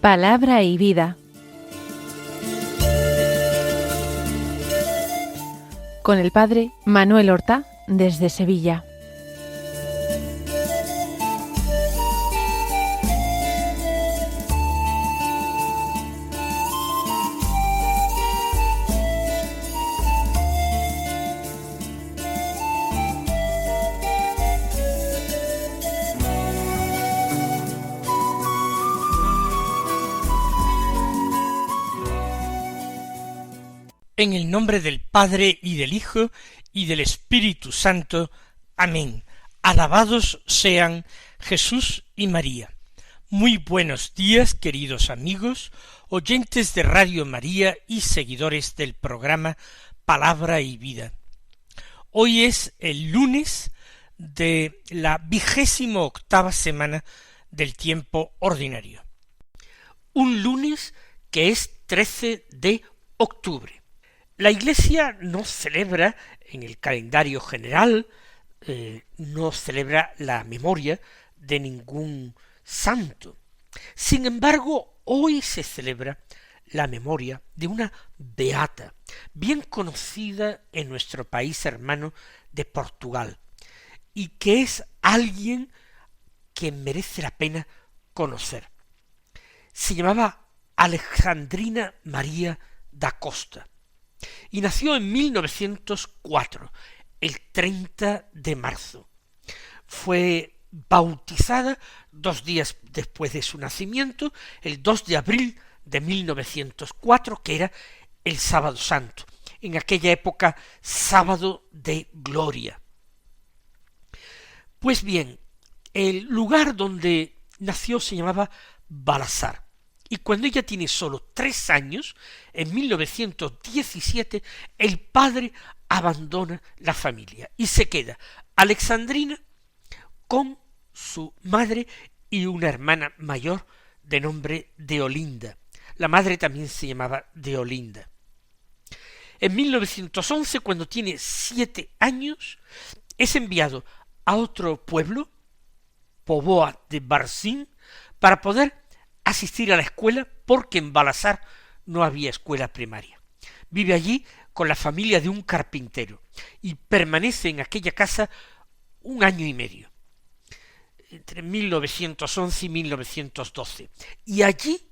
Palabra y vida. Con el padre Manuel Horta, desde Sevilla. En el nombre del Padre, y del Hijo, y del Espíritu Santo. Amén. Alabados sean Jesús y María. Muy buenos días, queridos amigos, oyentes de Radio María y seguidores del programa Palabra y Vida. Hoy es el lunes de la 28ª semana del tiempo ordinario. Un lunes que es 13 de octubre. La Iglesia no celebra en el calendario general, no celebra la memoria de ningún santo. Sin embargo, hoy se celebra la memoria de una beata, bien conocida en nuestro país hermano de Portugal, y que es alguien que merece la pena conocer. Se llamaba Alexandrina María da Costa. Y nació en 1904, el 30 de marzo. Fue bautizada 2 días después de su nacimiento, el 2 de abril de 1904, que era el Sábado Santo, en aquella época sábado de gloria. Pues bien, el lugar donde nació se llamaba Balasar. Y cuando ella tiene solo 3 años, en 1917, el padre abandona la familia y se queda Alexandrina con su madre y una hermana mayor de nombre Deolinda. La madre también se llamaba Deolinda. En 1911, cuando tiene 7 años, es enviado a otro pueblo, Póvoa de Varzim, para poder asistir a la escuela, porque en Balasar no había escuela primaria. Vive allí con la familia de un carpintero y permanece en aquella casa 1 año y medio, entre 1911 y 1912. Y allí,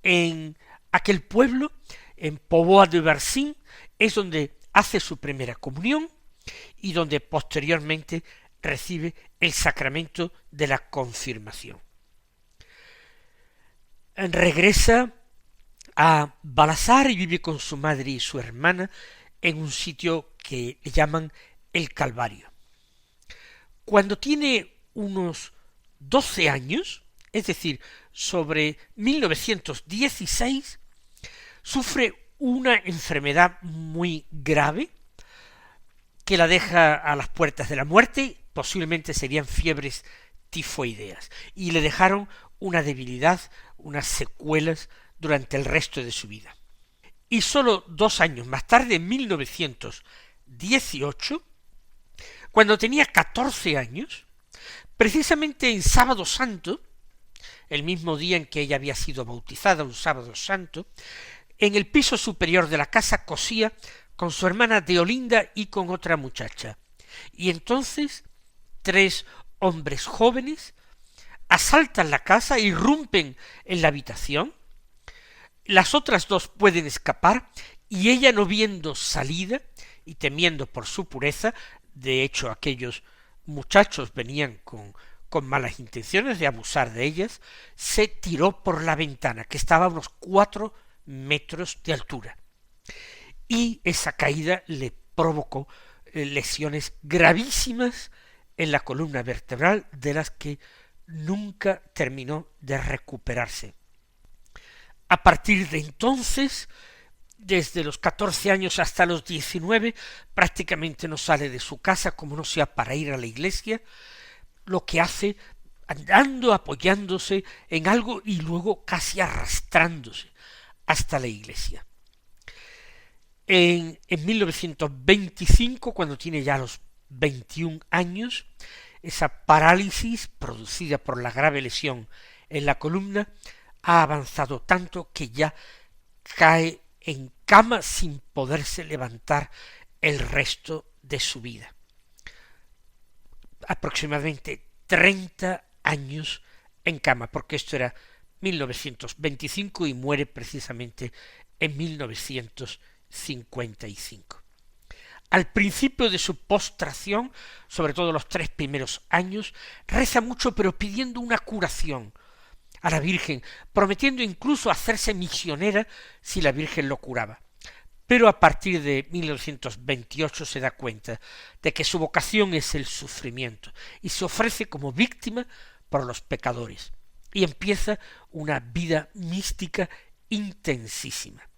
en aquel pueblo, en Póvoa de Varzim, es donde hace su primera comunión y donde posteriormente recibe el sacramento de la confirmación. Regresa a Balasar y vive con su madre y su hermana en un sitio que le llaman el Calvario. Cuando tiene unos 12 años, es decir, sobre 1916, sufre una enfermedad muy grave que la deja a las puertas de la muerte, posiblemente serían fiebres tifoideas, y le dejaron una debilidad, unas secuelas durante el resto de su vida. Y solo 2 años más tarde, en 1918, cuando tenía 14 años, precisamente en Sábado Santo, el mismo día en que ella había sido bautizada, un Sábado Santo, en el piso superior de la casa cosía con su hermana Deolinda y con otra muchacha. Y entonces 3 hombres jóvenes asaltan la casa, irrumpen en la habitación, las otras 2 pueden escapar, y ella, no viendo salida y temiendo por su pureza, de hecho aquellos muchachos venían con malas intenciones de abusar de ellas, se tiró por la ventana, que estaba a unos 4 metros de altura, y esa caída le provocó lesiones gravísimas en la columna vertebral, de las que nunca terminó de recuperarse. A partir de entonces, desde los 14 años hasta los 19, prácticamente no sale de su casa, como no sea para ir a la iglesia, lo que hace andando, apoyándose en algo y luego casi arrastrándose hasta la iglesia. En 1925, cuando tiene ya los 21 años, esa parálisis producida por la grave lesión en la columna ha avanzado tanto que ya cae en cama sin poderse levantar el resto de su vida. Aproximadamente 30 años en cama, porque esto era 1925 y muere precisamente en 1955. Al principio de su postración, sobre todo los 3 primeros años, reza mucho pero pidiendo una curación a la Virgen, prometiendo incluso hacerse misionera si la Virgen lo curaba. Pero a partir de 1928 se da cuenta de que su vocación es el sufrimiento y se ofrece como víctima por los pecadores y empieza una vida mística intensísima.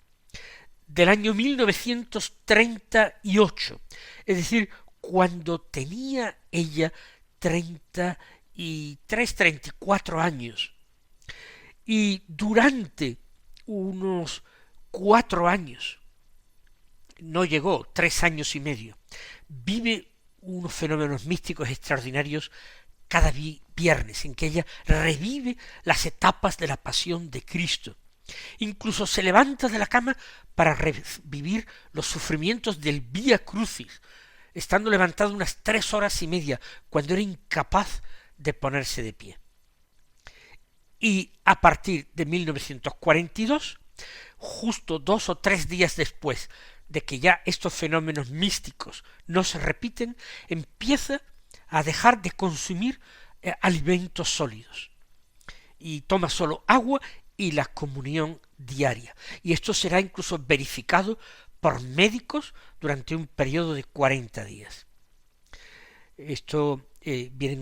Del año 1938, es decir, cuando tenía ella 33, 34 años, y durante unos 4 años, no llegó, 3 años y medio, vive unos fenómenos místicos extraordinarios cada viernes, en que ella revive las etapas de la pasión de Cristo. Incluso se levanta de la cama para revivir los sufrimientos del Vía Crucis, estando levantada unas 3 horas y media, cuando era incapaz de ponerse de pie. Y a partir de 1942, justo 2 o 3 días después de que ya estos fenómenos místicos no se repiten, empieza a dejar de consumir alimentos sólidos y toma solo agua y la comunión diaria. Y esto será incluso verificado por médicos durante un periodo de 40 días. Esto vienen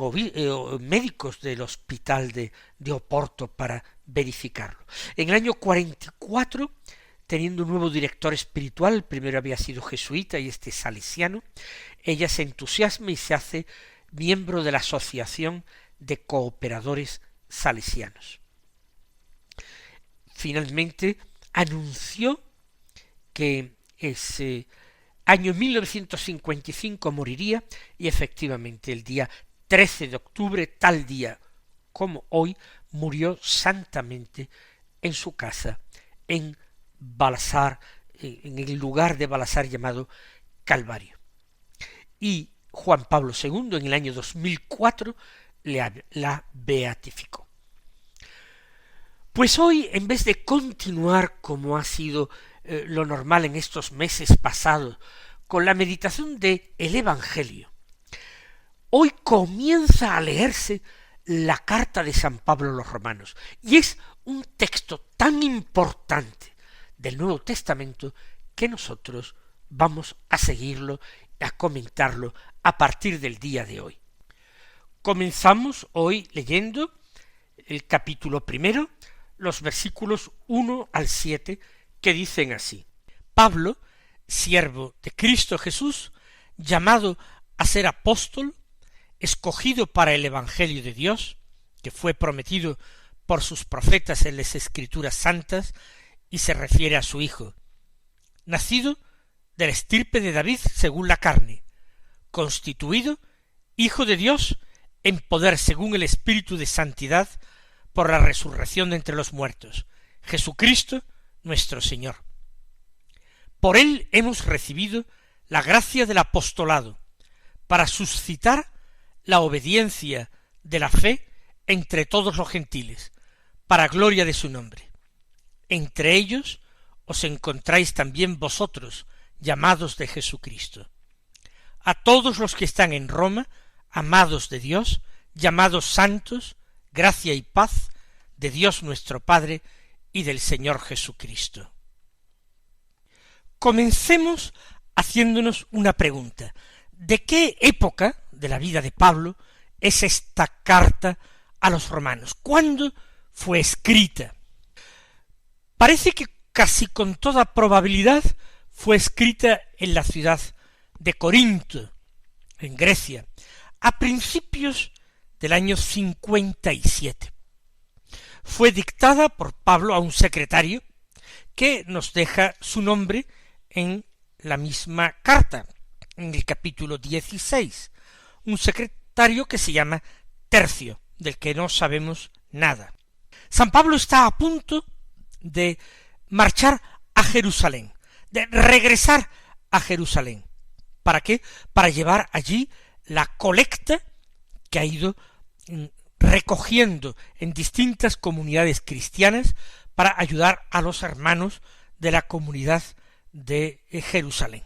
médicos del hospital de Oporto para verificarlo. En el año 44, teniendo un nuevo director espiritual, el primero había sido jesuita y este salesiano, ella se entusiasma y se hace miembro de la Asociación de Cooperadores Salesianos. Finalmente anunció que ese año 1955 moriría, y efectivamente el día 13 de octubre, tal día como hoy, murió santamente en su casa en Balasar, en el lugar de Balasar llamado Calvario. Y Juan Pablo II en el año 2004 la beatificó. Pues hoy, en vez de continuar como ha sido lo normal en estos meses pasados, con la meditación del Evangelio, hoy comienza a leerse la carta de San Pablo a los Romanos, y es un texto tan importante del Nuevo Testamento que nosotros vamos a seguirlo, a comentarlo a partir del día de hoy. Comenzamos hoy leyendo el capítulo 1, los versículos 1 al 7, que dicen así: Pablo, siervo de Cristo Jesús, llamado a ser apóstol, escogido para el Evangelio de Dios, que fue prometido por sus profetas en las Escrituras santas, y se refiere a su Hijo, nacido de la estirpe de David según la carne, constituido Hijo de Dios en poder según el Espíritu de santidad, por la resurrección de entre los muertos, Jesucristo nuestro Señor. Por él hemos recibido la gracia del apostolado, para suscitar la obediencia de la fe entre todos los gentiles, para gloria de su nombre. Entre ellos os encontráis también vosotros, llamados de Jesucristo. A todos los que están en Roma, amados de Dios, llamados santos, gracia y paz de Dios nuestro Padre y del Señor Jesucristo. Comencemos haciéndonos una pregunta. ¿De qué época de la vida de Pablo es esta carta a los romanos? ¿Cuándo fue escrita? Parece que casi con toda probabilidad fue escrita en la ciudad de Corinto, en Grecia, a principios del año 57. Fue dictada por Pablo a un secretario que nos deja su nombre en la misma carta, en el capítulo 16, un secretario que se llama Tercio, del que no sabemos nada. San Pablo está a punto de marchar a Jerusalén, de regresar a Jerusalén. ¿Para qué? Para llevar allí la colecta que ha ido recogiendo en distintas comunidades cristianas para ayudar a los hermanos de la comunidad de Jerusalén.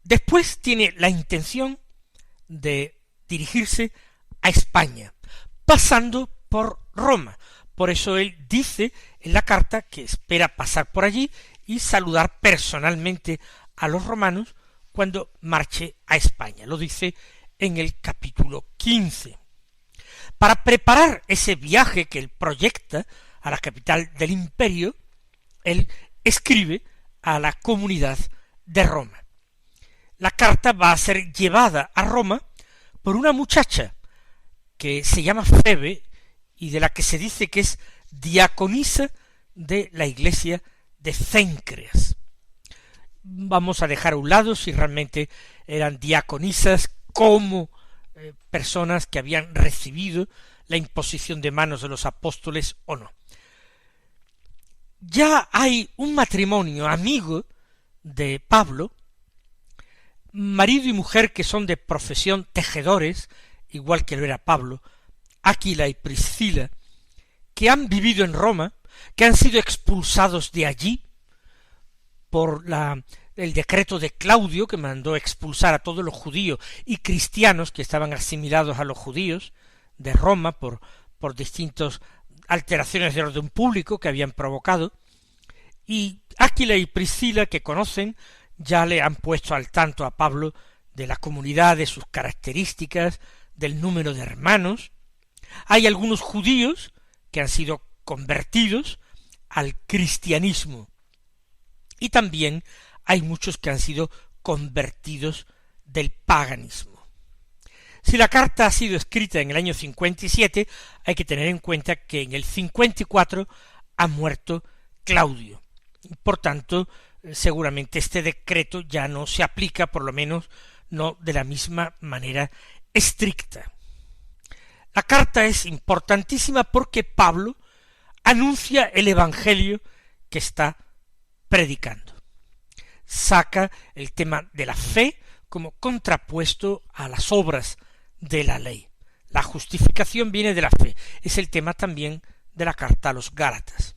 Después tiene la intención de dirigirse a España, pasando por Roma. Por eso él dice en la carta que espera pasar por allí y saludar personalmente a los romanos cuando marche a España. Lo dice en el capítulo 15. Para preparar ese viaje que él proyecta a la capital del imperio, él escribe a la comunidad de Roma. La carta va a ser llevada a Roma por una muchacha que se llama Febe y de la que se dice que es diaconisa de la iglesia de Céncreas. Vamos a dejar a un lado si realmente eran diaconisas como personas que habían recibido la imposición de manos de los apóstoles o no. Ya hay un matrimonio amigo de Pablo, marido y mujer que son de profesión tejedores, igual que lo era Pablo, Áquila y Priscila, que han vivido en Roma, que han sido expulsados de allí por el decreto de Claudio, que mandó expulsar a todos los judíos y cristianos que estaban asimilados a los judíos de Roma por distintas alteraciones de orden público que habían provocado, y Áquila y Priscila, que conocen, ya le han puesto al tanto a Pablo de la comunidad, de sus características, del número de hermanos. Hay algunos judíos que han sido convertidos al cristianismo, y también hay muchos que han sido convertidos del paganismo. Si la carta ha sido escrita en el año 57, hay que tener en cuenta que en el 54 ha muerto Claudio. Por tanto, seguramente este decreto ya no se aplica, por lo menos no de la misma manera estricta. La carta es importantísima porque Pablo anuncia el evangelio que está predicando. Saca el tema de la fe como contrapuesto a las obras de la ley. La justificación viene de la fe. Es el tema también de la carta a los Gálatas.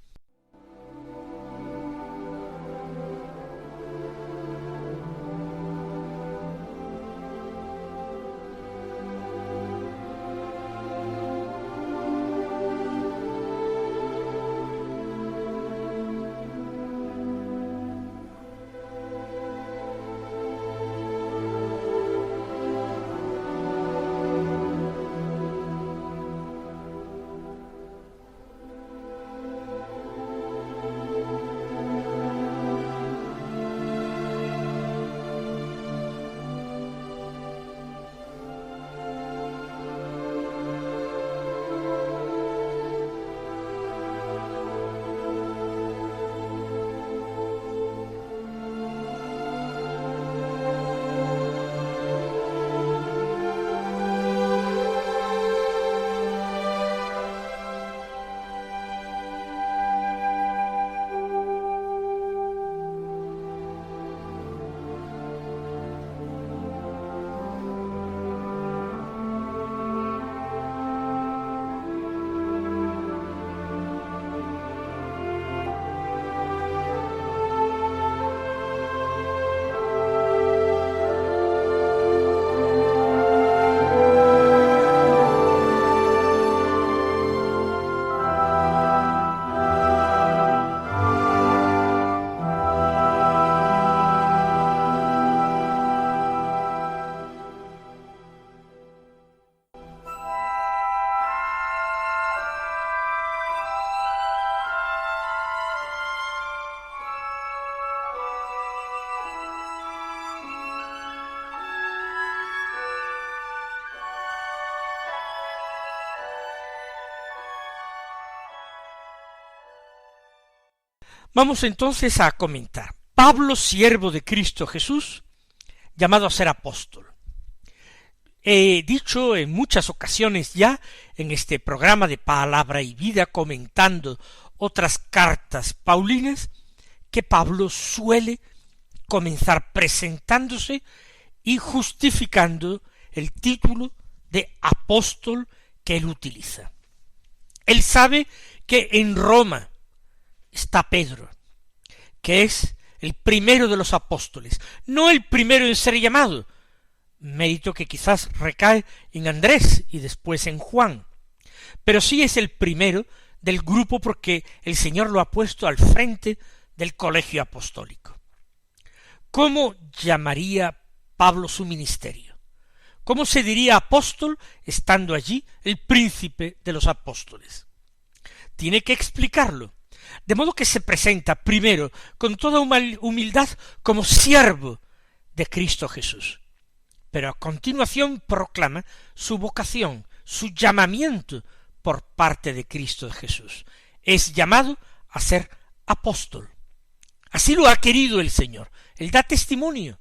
Vamos entonces a comentar Pablo, siervo de Cristo Jesús, llamado a ser apóstol. He dicho en muchas ocasiones ya en este programa de Palabra y Vida, comentando otras cartas paulinas, que Pablo suele comenzar presentándose y justificando el título de apóstol que él utiliza. Él sabe que en Roma está Pedro, que es el primero de los apóstoles, no el primero en ser llamado, mérito que quizás recae en Andrés y después en Juan, pero sí es el primero del grupo porque el Señor lo ha puesto al frente del colegio apostólico. ¿Cómo llamaría Pablo su ministerio? ¿Cómo se diría apóstol estando allí el príncipe de los apóstoles? Tiene que explicarlo, de modo que se presenta primero con toda humildad como siervo de Cristo Jesús, pero a continuación proclama su vocación, su llamamiento por parte de Cristo Jesús. Es llamado a ser apóstol. Así lo ha querido el Señor. Él da testimonio.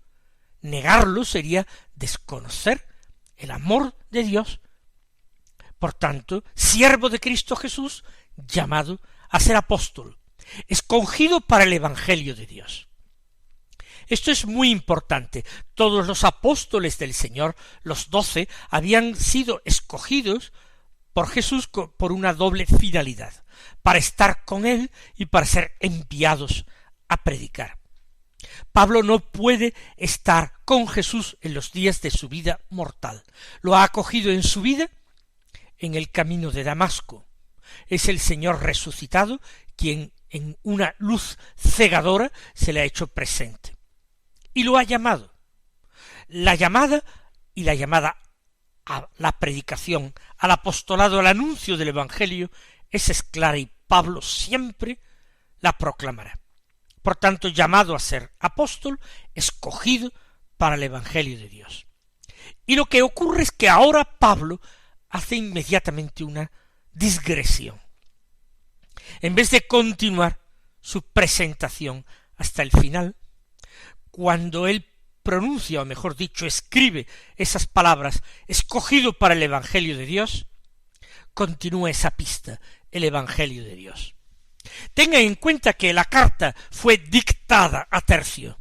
Negarlo sería desconocer el amor de Dios. Por tanto, siervo de Cristo Jesús, llamado a ser apóstol, escogido para el Evangelio de Dios. Esto es muy importante. Todos los apóstoles del Señor, los 12, habían sido escogidos por Jesús por una doble finalidad, para estar con Él y para ser enviados a predicar. Pablo no puede estar con Jesús en los días de su vida mortal. Lo ha acogido en su vida en el camino de Damasco. Es el Señor resucitado quien en una luz cegadora se le ha hecho presente. Y lo ha llamado. La llamada a la predicación, al apostolado, al anuncio del Evangelio, esa es clara y Pablo siempre la proclamará. Por tanto, llamado a ser apóstol, escogido para el Evangelio de Dios. Y lo que ocurre es que ahora Pablo hace inmediatamente una digresión. En vez de continuar su presentación hasta el final, cuando él pronuncia, o mejor dicho, escribe esas palabras, escogido para el Evangelio de Dios, continúa esa pista, el Evangelio de Dios. Tenga en cuenta que la carta fue dictada a Tercio.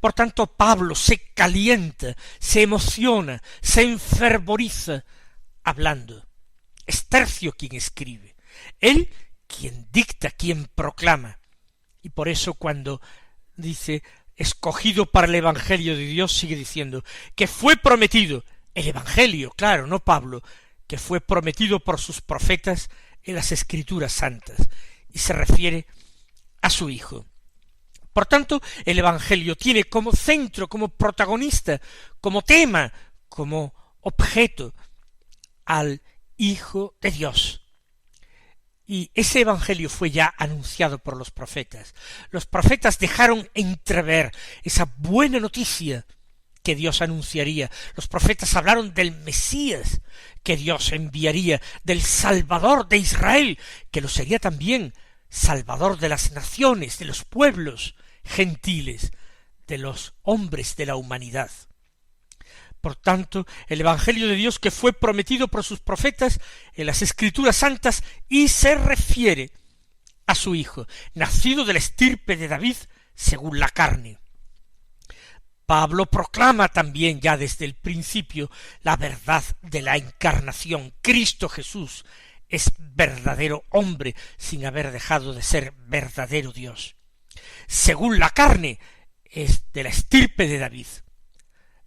Por tanto, Pablo se calienta, se emociona, se enfervoriza hablando. Es Tercio quien escribe, él quien dicta, quien proclama. Y por eso cuando dice escogido para el Evangelio de Dios, sigue diciendo que fue prometido el Evangelio, claro, no Pablo, que fue prometido por sus profetas en las Escrituras Santas, y se refiere a su Hijo. Por tanto, el Evangelio tiene como centro, como protagonista, como tema, como objeto al Hijo de Dios. Y ese Evangelio fue ya anunciado por los profetas. Los profetas dejaron entrever esa buena noticia que Dios anunciaría. Los profetas hablaron del Mesías que Dios enviaría, del Salvador de Israel, que lo sería también Salvador de las naciones, de los pueblos gentiles, de los hombres de la humanidad. Por tanto, el Evangelio de Dios que fue prometido por sus profetas en las Escrituras Santas y se refiere a su Hijo, nacido de la estirpe de David según la carne. Pablo proclama también ya desde el principio la verdad de la encarnación. Cristo Jesús es verdadero hombre sin haber dejado de ser verdadero Dios. Según la carne es de la estirpe de David.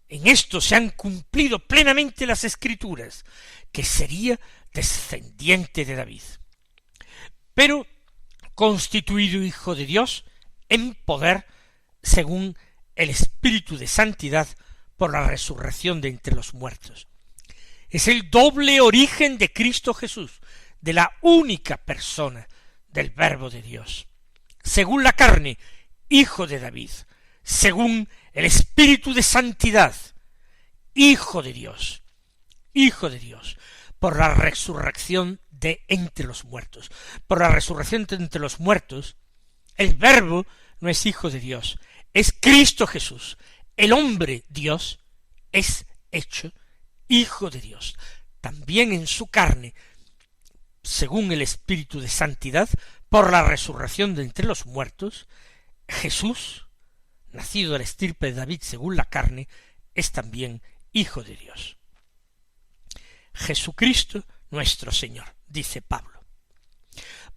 En esto se han cumplido plenamente las Escrituras, que sería descendiente de David, pero constituido Hijo de Dios en poder según el Espíritu de Santidad por la resurrección de entre los muertos. Es el doble origen de Cristo Jesús, de la única persona del Verbo de Dios. Según la carne, Hijo de David, según el Espíritu de Santidad, Hijo de Dios, por la resurrección de entre los muertos. Por la resurrección de entre los muertos, el Verbo no es Hijo de Dios, es Cristo Jesús, el hombre Dios, es hecho Hijo de Dios. También en su carne, según el Espíritu de Santidad, por la resurrección de entre los muertos, Jesús, nacido de la estirpe de David según la carne, es también Hijo de Dios. Jesucristo nuestro Señor, dice Pablo.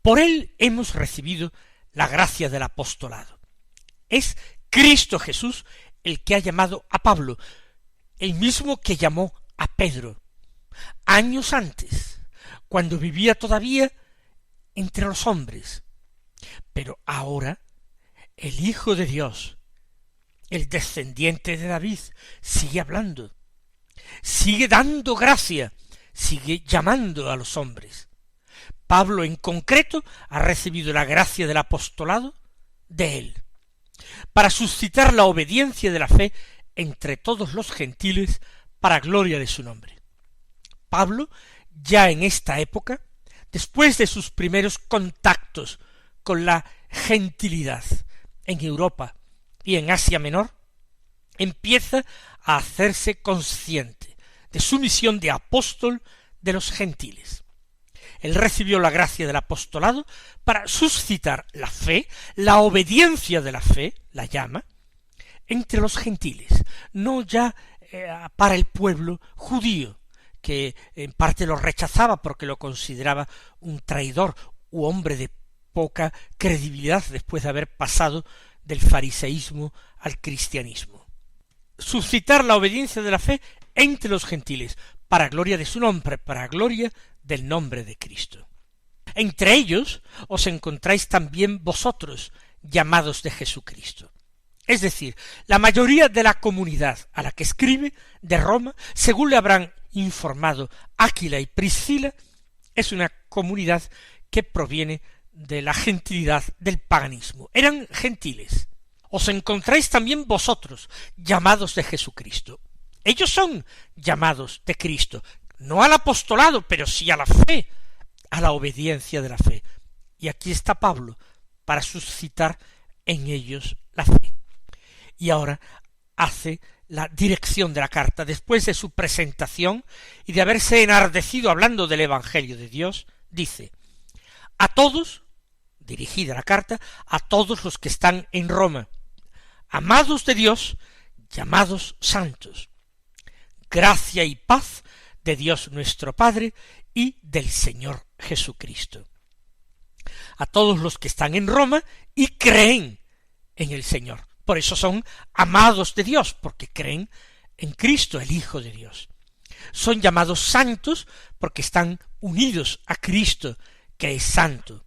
Por él hemos recibido la gracia del apostolado. Es Cristo Jesús el que ha llamado a Pablo, el mismo que llamó a Pedro, años antes, cuando vivía todavía entre los hombres. Pero ahora, el Hijo de Dios, el descendiente de David, sigue hablando, sigue dando gracia, sigue llamando a los hombres. Pablo en concreto ha recibido la gracia del apostolado de él, para suscitar la obediencia de la fe entre todos los gentiles para gloria de su nombre. Pablo, ya en esta época, después de sus primeros contactos con la gentilidad en Europa y en Asia Menor, empieza a hacerse consciente de su misión de apóstol de los gentiles. Él recibió la gracia del apostolado para suscitar la fe, la obediencia de la fe, la llama, entre los gentiles, no ya para el pueblo judío, que en parte lo rechazaba porque lo consideraba un traidor u hombre de poca credibilidad después de haber pasado del fariseísmo al cristianismo. Suscitar la obediencia de la fe entre los gentiles, para gloria de su nombre, para gloria del nombre de Cristo. Entre ellos os encontráis también vosotros, llamados de Jesucristo. Es decir, la mayoría de la comunidad a la que escribe de Roma, según le habrán informado Áquila y Priscila, es una comunidad que proviene de la gentilidad del paganismo. Eran gentiles. Os encontráis también vosotros, llamados de Jesucristo. Ellos son llamados de Cristo, no al apostolado, pero sí a la fe, a la obediencia de la fe. Y aquí está Pablo, para suscitar en ellos la fe. Y ahora hace la dirección de la carta, después de su presentación y de haberse enardecido hablando del Evangelio de Dios, dice: a todos, dirigida la carta, a todos los que están en Roma, amados de Dios, llamados santos, gracia y paz de Dios nuestro Padre y del Señor Jesucristo. A todos los que están en Roma y creen en el Señor. Por eso son amados de Dios, porque creen en Cristo, el Hijo de Dios. Son llamados santos porque están unidos a Cristo, que es santo.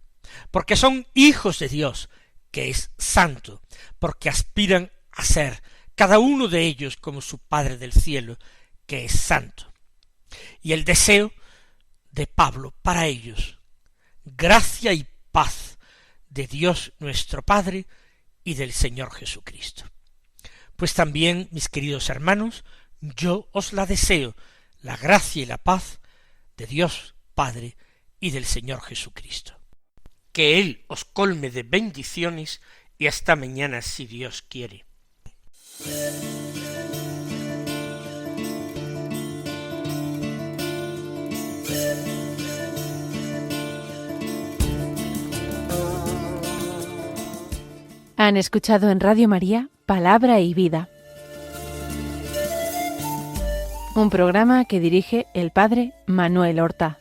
Porque son hijos de Dios, que es santo. Porque aspiran a ser, cada uno de ellos, como su Padre del cielo, que es santo. Y el deseo de Pablo para ellos: gracia y paz de Dios nuestro Padre y del Señor Jesucristo. Pues también, mis queridos hermanos, yo os la deseo, la gracia y la paz de Dios Padre y del Señor Jesucristo. Que Él os colme de bendiciones y hasta mañana si Dios quiere. Han escuchado en Radio María Palabra y Vida, un programa que dirige el Padre Manuel Horta.